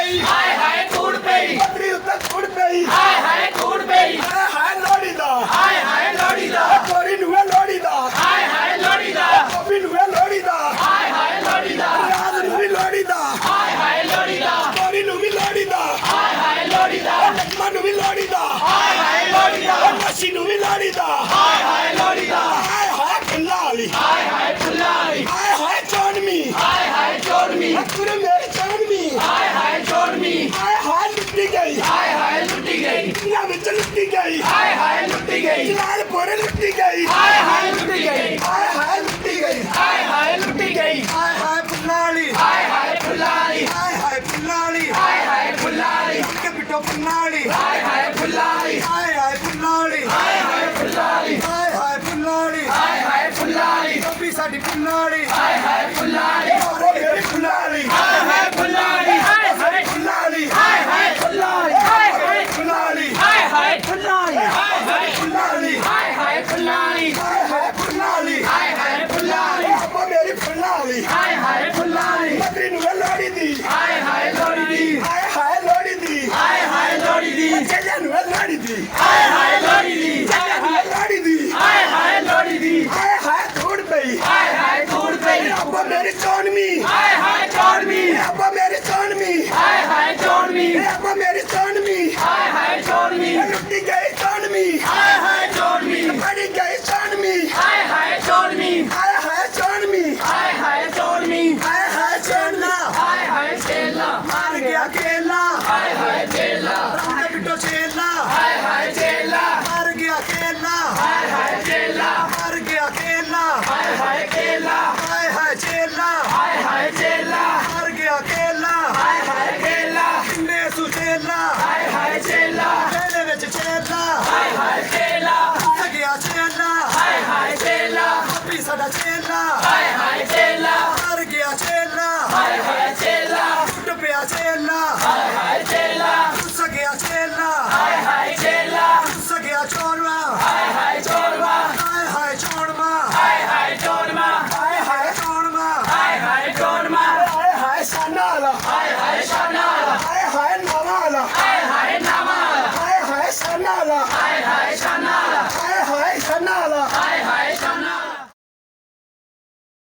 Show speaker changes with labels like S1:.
S1: ਪਈ ਹਾਏ ਹਾਏ ਕੂੜ ਪਈ ਬੱਕਰੀ ਉੱਤੇ ਕੂੜ ਪਈ ਹਾਏ ਹਾਏ ਕੂੜ ਪਈ ਹਾਏ ਹਾਏ ਲੋੜੀ ਦਾ ਹਾਏ ਹਾਏ ਲੋੜੀ ਦਾ ਕੋਰੀ ਨੂੰ ਲੋੜੀ ਦਾ ਹਾਏ ਹਾਏ ਲੋੜੀ ਦਾ ਕੋਬੀ ਨੂੰ ਲੋੜੀ ਦਾ ਹਾਏ ਹਾਏ ਲੋੜੀ ਦਾ ਰਾਜ ਨੂੰ ਵੀ ਲੋੜੀ ਦਾ ਹਾਏ ਹਾਏ ਲੋੜੀ ਦਾ ਕੋਰੀ ਨੂੰ ਵੀ ਲੋੜੀ ਦਾ ਹਾਏ ਹਾਏ ਲੋੜੀ ਦਾ ਲక్ష్మణ ਨੂੰ ਵੀ ਲੋੜੀ ਦਾ ਹਾਏ ਹਾਏ ਲੋੜੀ ਦਾ ਨਸ਼ੀ ਨੂੰ ਵੀ ਲੋੜੀ ਦਾ ਹਾਏ ਹਾਏ ਲੋੜੀ ਦਾ ਹਾਏ ਹਾਏ ਫੁੱਲਾਲੀ ਹਾਏ ਹਾਏ ਫੁੱਲਾਲੀ ਹਾਏ ਹਾਏ ਚੋਣਮੀ ਹਾਏ ਹਾਏ ਚੋਣਮੀ ਅਕੁਰ ਮੇਰੀ ਚੋਣਮੀ ਹਾਏ ਹਾਏ ਚੋਣਮੀ ਹਾਏ ਹਾਏ ਲੁੱਟੀ ਗਈ ਹਾਏ ਹਾਏ ਲੁੱਟੀ ਗਈ ਦੁਨੀਆ ਵਿੱਚ ਲੁੱਟੀ ਗਈ ਹਾਏ ਹਾਏ ਲੁੱਟੀ ਗਈ ਜਲਾਲਪੁਰ ਲੁੱਟੀ ਗਈ ਹਾਏ ਹਾਏ ਲੁੱਟੀ ਗਈ ਹਾਏ ਹਾਏ ਲੁੱਟੀ ਗਈ ਹਾਏ ਹਾਏ ਲੁੱਟੀ ਗਈ ਹਾਏ ਹਾਏ ਫੁੱਲਾਲੀ ਹਾਏ ਹਾਏ ਫੁੱਲਾਲੀ ਹਾਏ ਹਾਏ ਫੁੱਲਾਲੀ ਹਾਏ ਹਾਏ ਫੁੱਲਾਲੀ ਕਿ ਬਿਟੋ ਫੁੱਲਾਲੀ ਹਾਏ ਹਾਏ ਫੁੱਲਾਲੀ ਹਾਏ ਹਾਏ ਫੁੱਲਾਲੀ ਹਾਏ ਹਾਏ ਫੁੱਲਾਲੀ ਹਾਏ ਹਾਏ ਫੁੱਲਾਲੀ ਹਾਏ ਹਾਏ ਫੁੱਲਾਲੀ ਟੋਪੀ ਸਾਡੀ ਫੁੱਲਾਲੀ ਹਾਏ ਹਾਏ ਫੁੱਲਾਲੀ ਮੇਰੀ ਫੁੱਲਾਲੀ ਹਾਏ ਹਾਏ ਫੁੱਲਾਲੀ ਹਾਏ ਹਾਏ ਫੁੱਲਾਲੀ ਹਾਏ ਹਾਏ ਫੁੱਲਾਲੀ ਹਾਏ ਹਾਏ ਫੁੱਲਾਲੀ ਹਾਏ ਹਾਏ ਫੁੱਲਾਲੀ ਹਾਏ ਹਾਏ ਫੁੱਲਾਲੀ ਹਾਏ ਹਾਏ ਫੁੱਲਾਲੀ ਹਾਏ ਹਾਏ ਫੁੱਲਾਲੀ ਹਾਏ ਹਾਏ ਫੁੱਲਾਲੀ ਅੱਬਾ ਮੇਰੀ ਫੁੱਲਾਲੀ ਹਾਏ ਹਾਏ ਫੁੱਲਾਲੀ ਬੱਕਰੀ ਨੂੰ ਲੋੜੀ ਦੀ ਹਾਏ ਹਾਏ ਲੋੜੀ ਦੀ ਹਾਏ ਹਾਏ ਲੋੜੀ ਦੀ ਹਾਏ ਹਾਏ ਲੋੜੀ ਦੀ ਚੱਲਿਆ ਨੂੰ ਲੋੜੀ ਦੀ ਹਾਏ ਹਾਏ ਲੋੜੀ ਦੀ ਚੱਲਿਆ ਨੂੰ ਲੋੜੀ ਦੀ ਹਾਏ ਹਾਏ ਲੋੜੀ ਦੀ ਹਾਏ ਹਾਏ ਕੂੜ ਪਈ ਹਾਏ ਹਾਏ ਕੂੜ ਪਈ ਅੱਬਾ ਮੇਰੀ ਚੋਣਮੀ ਹਾਏ ਹਾਏ ਚੋਣਮੀ ਅੱਬਾ ਮੇਰੀ ਚੋਣਮੀ ਹਾਏ ਹਾਏ ਚੋਣਮੀ ਅੱਬਾ ਮੇਰੀ ਚੋਣਮੀ ਹਾਏ ਹਾਏ ਚੋਣਮੀ ਲੁੱਟੀ ਗਈ ਚੋਣਮੀ ਹਾਏ ਹਾਏ ਚੋਣਮੀ ਬੜੀ ਗਈ ਚੋਣਮੀ ਹਾਏ ਹਾਏ ਚੋਣਮੀ ਹਾਏ ਹਾਏ ਚੋਣਮੀ ਹਾਏ ਹਾਏ ਚੋਣਮੀ ਹਾਏ ਹਾਏ ਚੇਲਾ ਹਾਏ ਹਾਏ ਚੇਲਾ ਮਾਰ ਗਿਆ ਕੇਲਾ ਹਾਏ ਹਾਏ ਚੇਲਾ ਰਾਣਾ ਬਿੱਟੋ ਚੇਲਾ ਹਾਏ ਹਾਏ ਚੇਲਾ ਮਾਰ ਗਿਆ ਕੇਲਾ ਹਾਏ ਹਾਏ ਚੇਲਾ ਮਾਰ ਗਿਆ ਕੇਲਾ ਹਾਏ ਹਾਏ ਕੇਲਾ ਹਾਏ ਹਾਏ ਚੇਲਾ ਹਾਏ ਹਾਏ ਚੇਲਾ ਮਾਰ ਗਿਆ ਕੇਲਾ ਹਾਏ ਹਾਏ ਕੇਲਾ ਕਿੰਨੇ ਸੁਚੇਲਾ ਹਾਏ ਹਾਏ ਚੇਲਾ ਇਹਦੇ ਵਿੱਚ ਚੇਲਾ ਹਾਏ ਹਾਏ ਚੇਲਾ ਆ ਗਿਆ ਚੇਲਾ ਹਾਏ ਹਾਏ ਚੇਲਾ ਆਪੀ ਸਾਡਾ ਚੇਲਾ